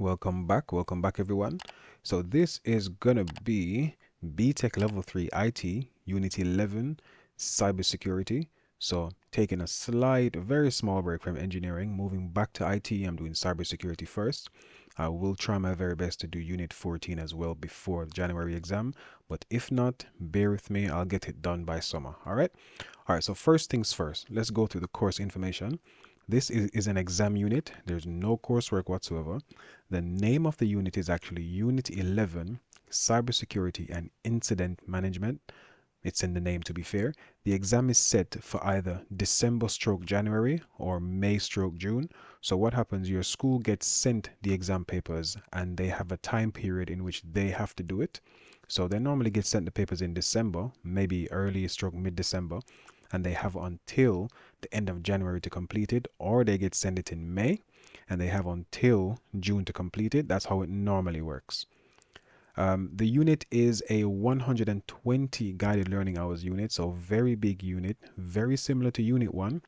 Welcome back everyone. So this is gonna be BTEC Level 3 IT, Unit 11, Cybersecurity. So taking a very small break from engineering, moving back to IT, I'm doing cybersecurity first. I will try my very best to do Unit 14 as well before the January exam, but if not, bear with me, I'll get it done by summer, alright? Alright, so first things first, let's go through the course information. This is an exam unit. There's no coursework whatsoever. The name of the unit is actually Unit 11, Cybersecurity and Incident Management. It's in the name, to be fair. The exam is set for either December/January or May/June. So what happens, your school gets sent the exam papers and they have a time period in which they have to do it. So they normally get sent the papers in December, maybe early/mid-December, and they have until the end of January to complete it, or they get sent it in May and they have until June to complete it. That's how it normally works. The unit is a 120 guided learning hours unit, so very big unit, very similar to Unit 1,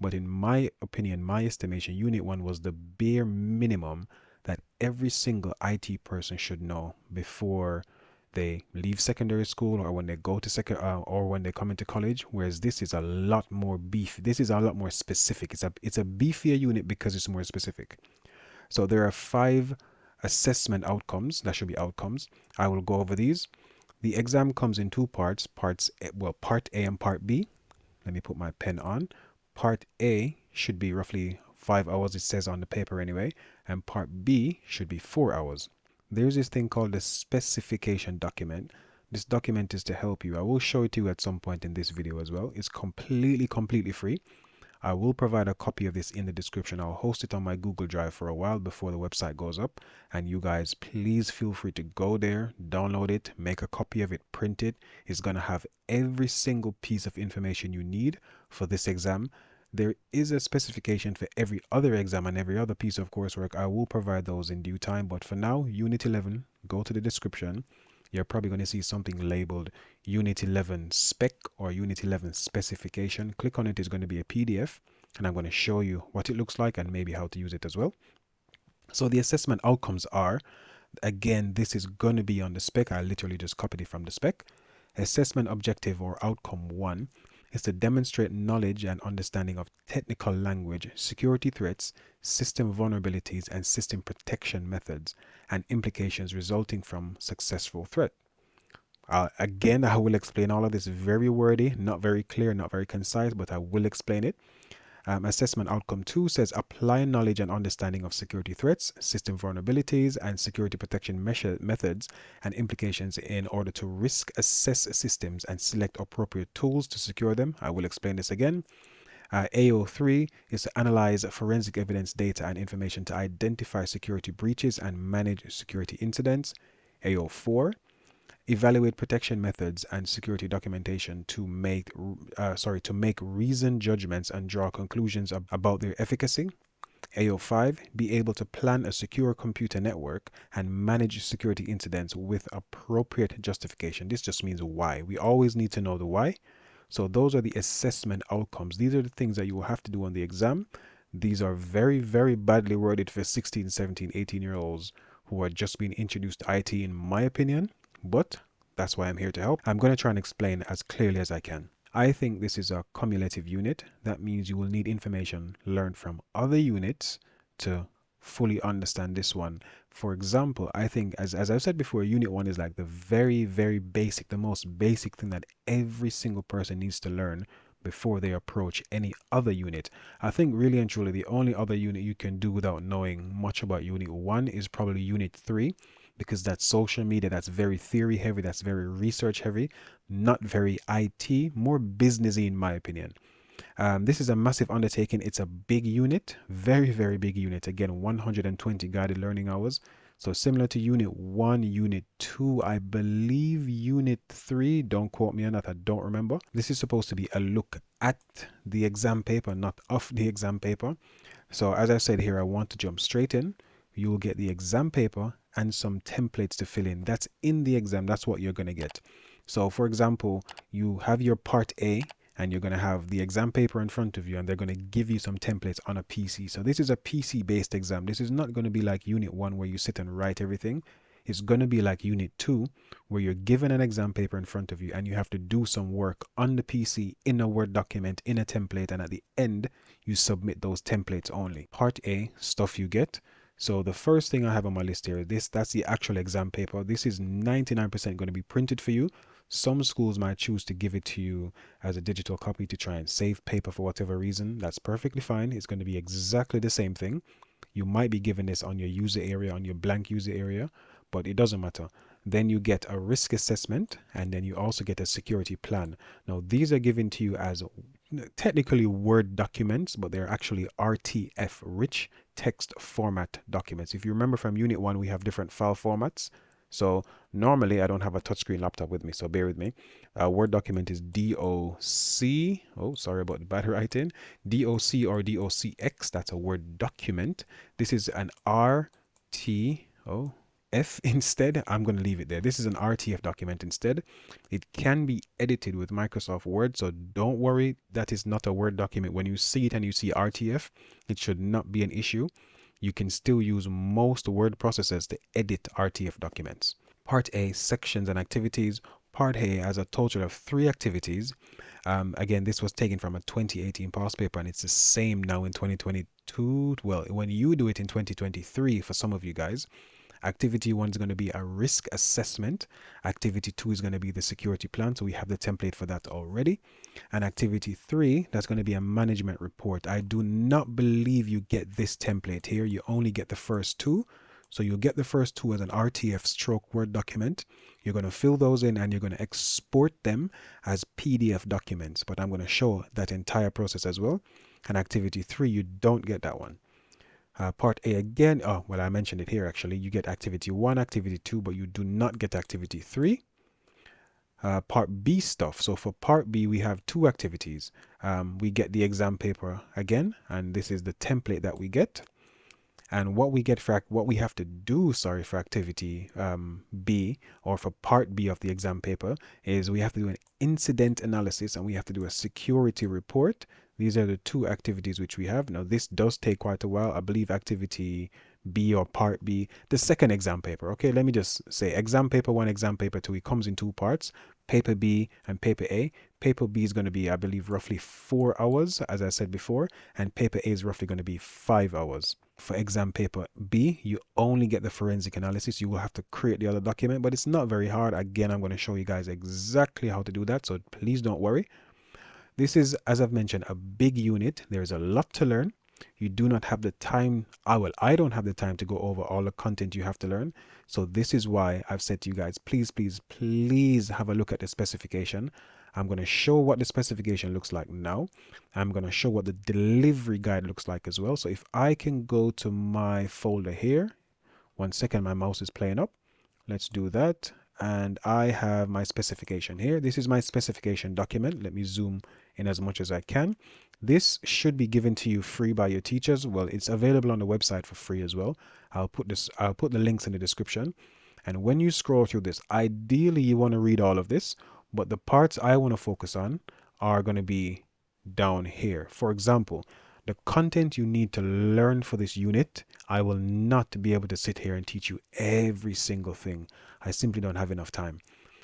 but in my opinion, my estimation, Unit 1 was the bare minimum that every single IT person should know before they leave secondary school or when they go to or when they come into college, whereas this is a lot more this is a lot more specific. It's a beefier unit because it's more specific. So there are 5 assessment outcomes. That should be outcomes. I will go over these. The exam comes in 2 parts. Part A and Part B. Let me put my pen on. Part A should be roughly 5 hours, it says on the paper anyway, and Part B should be 4 hours. There's this thing called the specification document. This document is to help you. I will show it to you at some point in this video as well. It's completely free. I will provide a copy of this in the description. I'll host it on my Google Drive for a while before the website goes up. And you guys, please feel free to go there, download it, make a copy of it, print it. It's going to have every single piece of information you need for this exam. There is a specification for every other exam and every other piece of coursework. I will provide those in due time. But for now, Unit 11, go to the description. You're probably going to see something labeled Unit 11 Spec or Unit 11 Specification. Click on it. It's going to be a PDF, and I'm going to show you what it looks like and maybe how to use it as well. So the assessment outcomes are, again, this is going to be on the spec. I literally just copied it from the spec. Assessment objective or outcome 1 is to demonstrate knowledge and understanding of technical language, security threats, system vulnerabilities, and system protection methods and implications resulting from successful threat. Again, I will explain all of this. Very wordy, not very clear, not very concise, but I will explain it. Assessment outcome 2 says apply knowledge and understanding of security threats, system vulnerabilities, and security protection methods and implications in order to risk assess systems and select appropriate tools to secure them. I will explain this again. AO3 is to analyze forensic evidence data and information to identify security breaches and manage security incidents. AO4, evaluate protection methods and security documentation to make reasoned judgments and draw conclusions about their efficacy. AO5, be able to plan a secure computer network and manage security incidents with appropriate justification. This just means why. We always need to know the why. So those are the assessment outcomes. These are the things that you will have to do on the exam. These are very badly worded for 16, 17, 18-year-olds who are just being introduced to IT, in my opinion. But that's why I'm here to help. I'm going to try and explain as clearly as I can. I think this is a cumulative unit. That means you will need information learned from other units to fully understand this one. For example, I think, as I've said before, Unit 1 is like the very basic, the most basic thing that every single person needs to learn before they approach any other unit. I think really and truly the only other unit you can do without knowing much about Unit 1 is probably Unit 3. Because that's social media, that's very theory heavy, that's very research heavy, not very IT, more businessy in my opinion. This is a massive undertaking. It's a big unit, very big unit. Again, 120 guided learning hours. So similar to Unit 1, Unit 2, I believe Unit 3, don't quote me on that, I don't remember. This is supposed to be a look at the exam paper, not of the exam paper. So as I said here, I want to jump straight in. You will get the exam paper and some templates to fill in. That's in the exam. That's what you're going to get. So for example, you have your part A and you're going to have the exam paper in front of you, and they're going to give you some templates on a PC. So this is a PC based exam. This is not going to be like unit 1 where you sit and write everything. It's going to be like unit 2 where you're given an exam paper in front of you and you have to do some work on the PC in a Word document, in a template, and at the end you submit those templates only. Part A, stuff you get. So the first thing I have on my list here, that's the actual exam paper. This is 99% going to be printed for you. Some schools might choose to give it to you as a digital copy to try and save paper for whatever reason. That's perfectly fine. It's going to be exactly the same thing. You might be given this on your user area, on your blank user area, but it doesn't matter. Then you get a risk assessment, and then you also get a security plan. Now, these are given to you as technically Word documents, but they're actually RTF, rich text format documents. If you remember from Unit 1, we have different file formats. So normally I don't have a touchscreen laptop with me, so bear with me. Word document is DOC. Oh, sorry about the bad writing. DOC or DOCX. That's a Word document. This is an RTF instead. I'm going to leave it there. This is an RTF document instead. It can be edited with Microsoft Word, so don't worry, that is not a Word document. When you see it and you see RTF, it should not be an issue. You can still use most word processors to edit RTF documents. Part A, sections and activities. Part A has a total of 3 activities. Again, this was taken from a 2018 past paper, and it's the same now in 2022. Well, when you do it in 2023, for some of you guys, Activity 1 is going to be a risk assessment. Activity 2 is going to be the security plan. So we have the template for that already. And activity 3, that's going to be a management report. I do not believe you get this template here. You only get the first 2. So you'll get the first 2 as an RTF stroke Word document. You're going to fill those in and you're going to export them as PDF documents. But I'm going to show that entire process as well. And activity 3, you don't get that one. Part A again, well, I mentioned it here actually. You get activity 1, activity 2, but you do not get activity 3. Part B stuff. So for part B, we have 2 activities. We get the exam paper again, and this is the template that we get. And what we get for what we have to do, for activity B, or for part B of the exam paper, is we have to do an incident analysis and we have to do a security report. These are the 2 activities which we have. Now, this does take quite a while. I believe activity B or part B, the second exam paper. Okay, let me just say exam paper 1, exam paper 2. It comes in 2 parts, paper B and paper A. Paper B is going to be, I believe, roughly 4 hours, as I said before, and paper A is roughly going to be 5 hours. For exam paper B, you only get the forensic analysis. You will have to create the other document, but it's not very hard. Again, I'm going to show you guys exactly how to do that, so please don't worry. This is, as I've mentioned, a big unit. There's a lot to learn. You do not have the time. I don't have the time to go over all the content you have to learn. So this is why I've said to you guys, please, please, please have a look at the specification. I'm going to show what the specification looks like now. I'm going to show what the delivery guide looks like as well. So if I can go to my folder here, 1 second, my mouse is playing up. Let's do that. And I have my specification here. This is my specification document. Let me zoom in as much as I can. This should be given to you free by your teachers. Well, it's available on the website for free as well. I'll put the links in the description. And when you scroll through this, ideally you want to read all of this, but the parts I want to focus on are going to be down here. For example, the content you need to learn for this unit, I will not be able to sit here and teach you every single thing. I simply don't have enough time.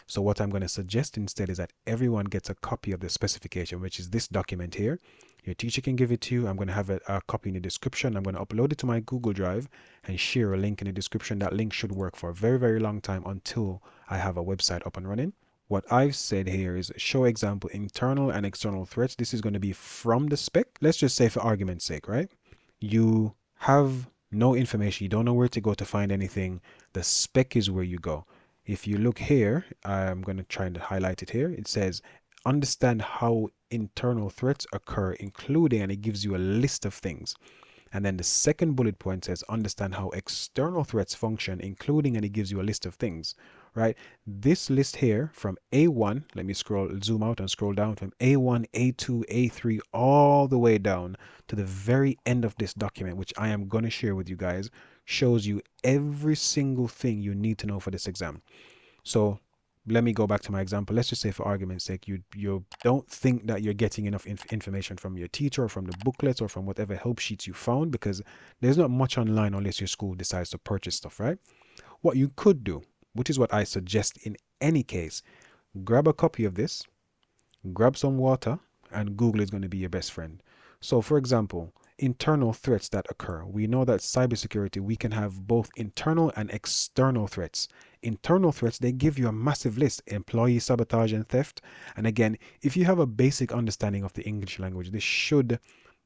So what I'm going to suggest instead is that everyone gets a copy of the specification, which is this document here. Your teacher can give it to you. I'm going to have a copy in the description. I'm going to upload it to my Google Drive and share a link in the description. That link should work for a very, very long time until I have a website up and running. What I've said here is show example internal and external threats. This is going to be from the spec. Let's just say for argument's sake, right? You have no information. You don't know where to go to find anything. The spec is where you go. If you look here, I'm going to try and highlight it here. It says understand how internal threats occur, including, and it gives you a list of things. And then the second bullet point says understand how external threats function, including, and it gives you a list of things, right? This list here from A1, let me zoom out and scroll down from A1, A2, A3, all the way down to the very end of this document, which I am going to share with you guys, shows you every single thing you need to know for this exam. So let me go back to my example. Let's just say, for argument's sake, you don't think that you're getting enough information from your teacher or from the booklets or from whatever help sheets you found, because there's not much online unless your school decides to purchase stuff, right? What you could do, which is what I suggest in any case, grab a copy of this, grab some water, and Google is going to be your best friend. So, for example, internal threats that occur. We know that cybersecurity, we can have both internal and external threats. Internal threats, they give you a massive list: employee sabotage and theft. And again, if you have a basic understanding of the English language, this should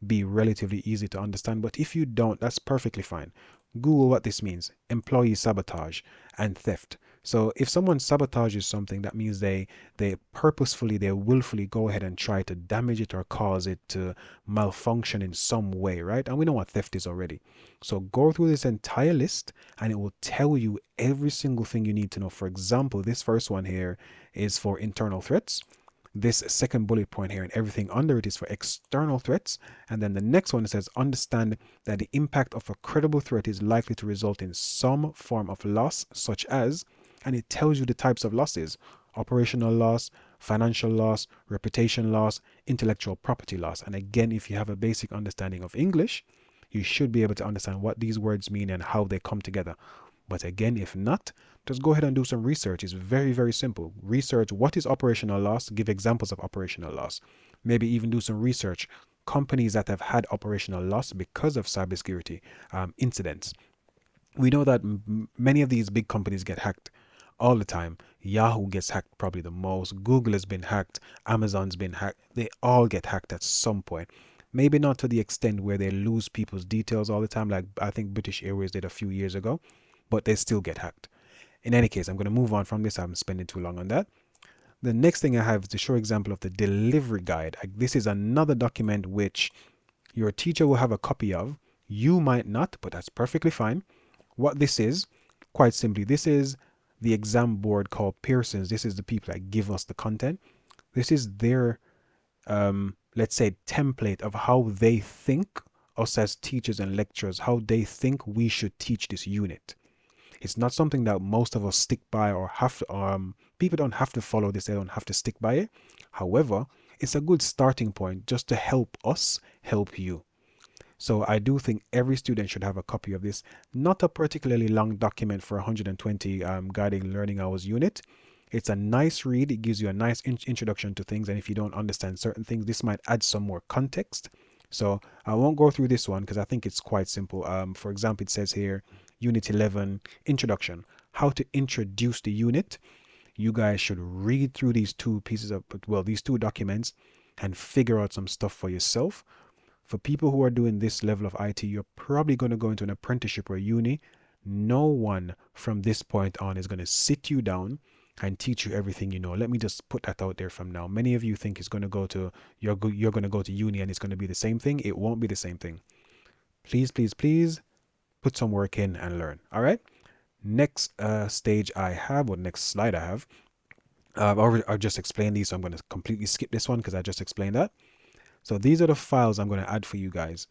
be relatively easy to understand. But if you don't, that's perfectly fine. Google what this means: employee sabotage and theft. So if someone sabotages something, that means they purposefully, they willfully go ahead and try to damage it or cause it to malfunction in some way, right? And we know what theft is already. So go through this entire list and it will tell you every single thing you need to know. For example, this first one here is for internal threats. This second bullet point here and everything under it is for external threats. And then the next one says, understand that the impact of a credible threat is likely to result in some form of loss, such as, and it tells you the types of losses: operational loss, financial loss, reputation loss, intellectual property loss. And again, if you have a basic understanding of English, you should be able to understand what these words mean and how they come together. But again, if not, just go ahead and do some research. It's very, very simple. Research what is operational loss, give examples of operational loss. Maybe even do some research. Companies that have had operational loss because of cybersecurity incidents. We know that many of these big companies get hacked all the time. Yahoo gets hacked probably the most. Google has been hacked. Amazon's been hacked. They all get hacked at some point. Maybe not to the extent where they lose people's details all the time, like I think British Airways did a few years ago, but they still get hacked. In any case, I'm going to move on from this. I'm spending too long on that. The next thing I have is to show example of the delivery guide. This is another document which your teacher will have a copy of. You might not, but that's perfectly fine. What this is, quite simply, this is the exam board called Pearson's. This is the people that give us the content. This is their, let's say, template of how they think us as teachers and lecturers, how they think we should teach this unit. It's not something that most of us stick by or have to, people don't have to follow this, they don't have to stick by it. However, it's a good starting point just to help us help you. So I do think every student should have a copy of this. Not a particularly long document for 120 guiding learning hours unit. It's a nice read. It gives you a nice introduction to things. And if you don't understand certain things, this might add some more context. So I won't go through this one because I think it's quite simple. For example, it says here, Unit 11, Introduction, how to introduce the unit. You guys should read through these two pieces of, well, these two documents and figure out some stuff for yourself. For people who are doing this level of IT, you're probably going to go into an apprenticeship or uni. No one from this point on is going to sit you down and teach you everything you know. Let me just put that out there from now. Many of you think it's going to go to, you're going to go to uni and it's going to be the same thing. It won't be the same thing. Please, please, please put some work in and learn. All right. Next stage I have, or next slide I have, I've just explained these, so I'm going to completely skip this one because I just explained that. So these are the files I'm going to add for you guys.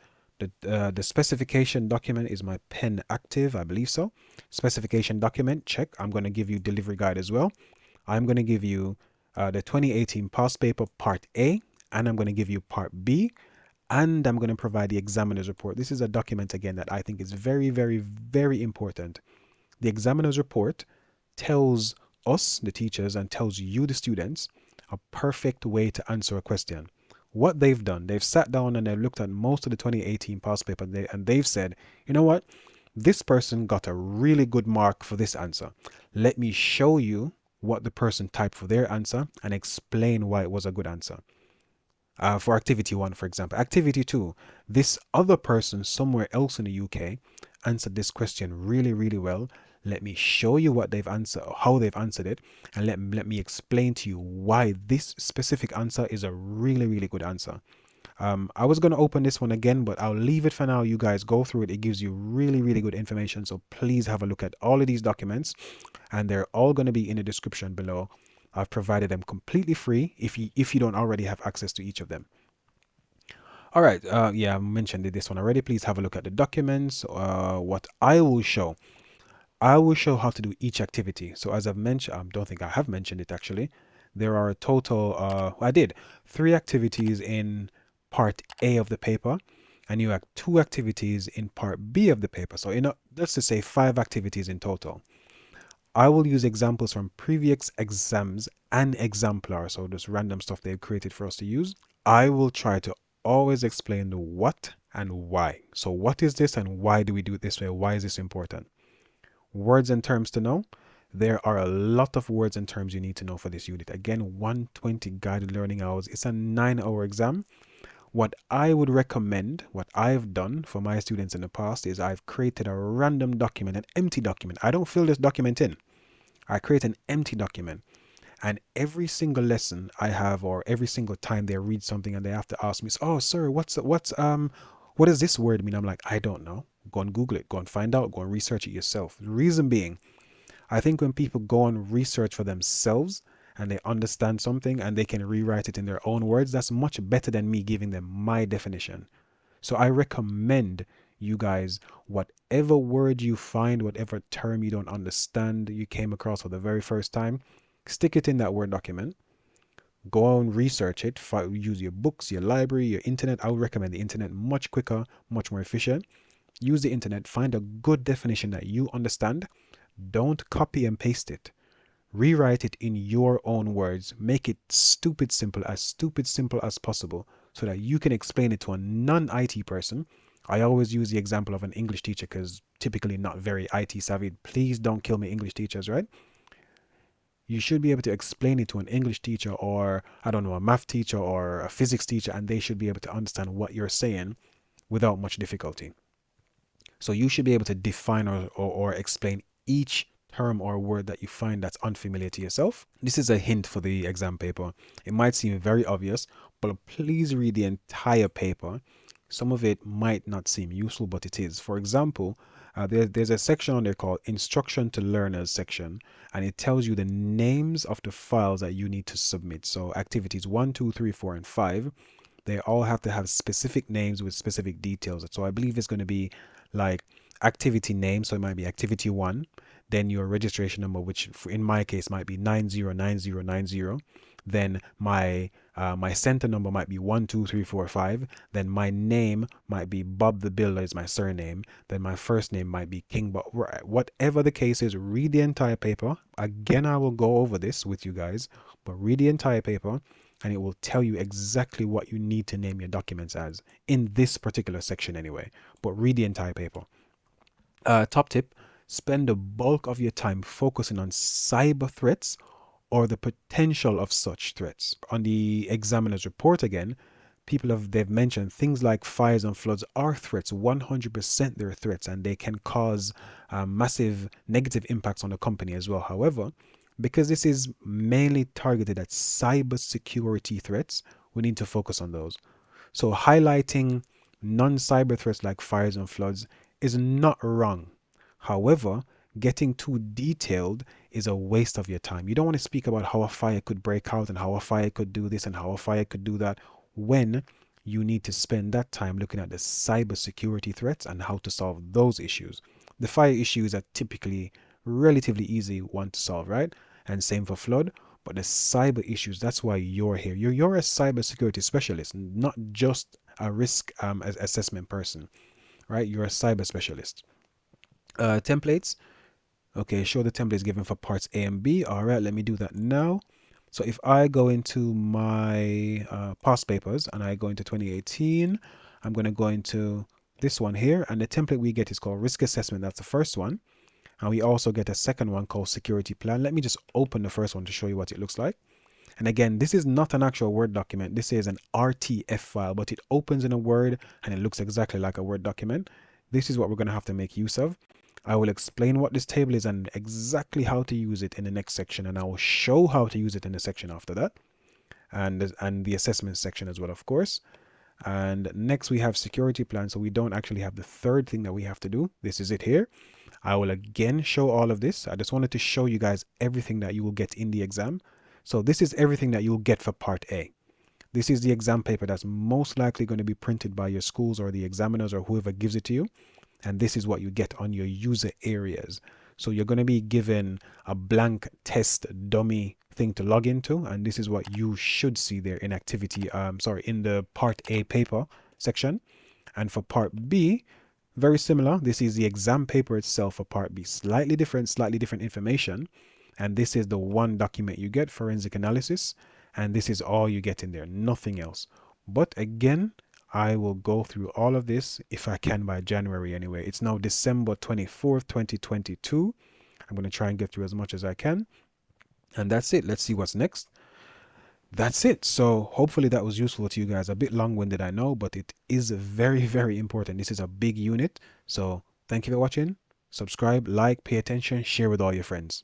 The specification document is my pen active, I believe so. Specification document, check. I'm going to give you delivery guide as well. I'm going to give you the 2018 past paper part A, and I'm going to give you part B, and I'm going to provide the examiner's report. This is a document again that I think is very, very, very important. The examiner's report tells us, the teachers, and tells you, the students, a perfect way to answer a question. What they've done, they've sat down and they've looked at most of the 2018 past paper and they've said, you know what, this person got a really good mark for this answer. Let me show you what the person typed for their answer and explain why it was a good answer. For activity 1, for example. Activity 2, this other person somewhere else in the UK answered this question really, really well. Let me show you what they've answered, how they've answered it, and let me explain to you why this specific answer is a really, really good answer. I was going to open this one again, but I'll leave it for now. You guys go through it. It gives you really, really good information. So please have a look at all of these documents, and they're all going to be in the description below. I've provided them completely free if you don't already have access to each of them. All right. Yeah, I mentioned this one already. Please have a look at the documents. What I will show. I will show how to do each activity. So as I've mentioned, I don't think I have mentioned it actually. There are a total, I did 3 activities in part A of the paper, and you have 2 activities in part B of the paper. So, let's just say 5 activities in total. I will use examples from previous exams and exemplar, so just random stuff they've created for us to use. I will try to always explain the what and why. So, what is this and why do we do it this way? Why is this important? Words and terms to know. There are a lot of words and terms you need to know for this unit. Again, 120 guided learning hours. It's a 9-hour exam. What I would recommend, what I've done for my students in the past, is I've created a random document, an empty document. I don't fill this document in. I create an empty document. And every single lesson I have, or every single time they read something and they have to ask me, "Oh, sir, what does this word mean?" I'm like, "I don't know. Go and Google it. Go and find out. Go and research it yourself." The reason being, I think when people go and research for themselves and they understand something and they can rewrite it in their own words, that's much better than me giving them my definition. So I recommend you guys, whatever word you find, whatever term you don't understand, you came across for the very first time, stick it in that Word document. Go and research it. Use your books, your library, your internet. I would recommend the internet, much quicker, much more efficient. Use the internet, find a good definition that you understand. Don't copy and paste it. Rewrite it in your own words. Make it stupid simple as possible, so that you can explain it to a non-IT person. I always use the example of an English teacher because typically not very IT savvy. Please don't kill me, English teachers, right? You should be able to explain it to an English teacher, or I don't know, a math teacher or a physics teacher, and they should be able to understand what you're saying without much difficulty. So you should be able to define or explain each term or word that you find that's unfamiliar to yourself. This is a hint for the exam paper. It might seem very obvious, but please read the entire paper. Some of it might not seem useful, but it is. For example, there's a section on there called Instruction to Learners section, and it tells you the names of the files that you need to submit. So activities 1, 2, 3, 4, and 5, they all have to have specific names with specific details. So I believe it's going to be like activity name. So it might be activity 1, then your registration number, which in my case might be 909090. Then my center number might be 12345. Then my name might be Bob the Builder is my surname. Then my first name might be King. But whatever the case is, read the entire paper. Again, I will go over this with you guys, but read the entire paper, and it will tell you exactly what you need to name your documents as in this particular section anyway. But read the entire paper. Top tip: spend the bulk of your time focusing on cyber threats or the potential of such threats. On the examiner's report again, they've mentioned things like fires and floods are threats. 100% they're threats, and they can cause massive negative impacts on the company as well. However, because this is mainly targeted at cybersecurity threats, we need to focus on those. So highlighting non-cyber threats like fires and floods is not wrong. However, getting too detailed is a waste of your time. You don't want to speak about how a fire could break out and how a fire could do this and how a fire could do that, when you need to spend that time looking at the cybersecurity threats and how to solve those issues. The fire issues are typically relatively easy one to solve, right? And same for flood. But the cyber issues, that's why you're here. You're a cybersecurity specialist, not just a risk assessment person, right? You're a cyber specialist. Templates. Okay, show the templates given for parts A and B. All right, let me do that now. So if I go into my past papers and I go into 2018, I'm going to go into this one here, and the template we get is called risk assessment. That's the first one. And we also get a second one called security plan. Let me just open the first one to show you what it looks like. And again, this is not an actual Word document. This is an RTF file, but it opens in a Word and it looks exactly like a Word document. This is what we're going to have to make use of. I will explain what this table is and exactly how to use it in the next section, and I will show how to use it in the section after that, and the assessment section as well, of course. And next we have security plan. So we don't actually have the third thing that we have to do. This is it here. I will again show all of this. I just wanted to show you guys everything that you will get in the exam. So this is everything that you'll get for part A. This is the exam paper that's most likely going to be printed by your schools or the examiners or whoever gives it to you. And this is what you get on your user areas. So you're going to be given a blank test dummy thing to log into, and this is what you should see there in activity, in the part A paper section. And for part B, very similar. This is the exam paper itself for part B. Slightly different information. And this is the one document you get, forensic analysis. And this is all you get in there, nothing else. But again, I will go through all of this if I can by January anyway. It's now December 24th, 2022. I'm going to try and get through as much as I can. And that's it. Let's see what's next. That's it. So hopefully that was useful to you guys. A bit long-winded, I know, but it is very, very important. This is a big unit. So thank you for watching. Subscribe, like, pay attention, share with all your friends.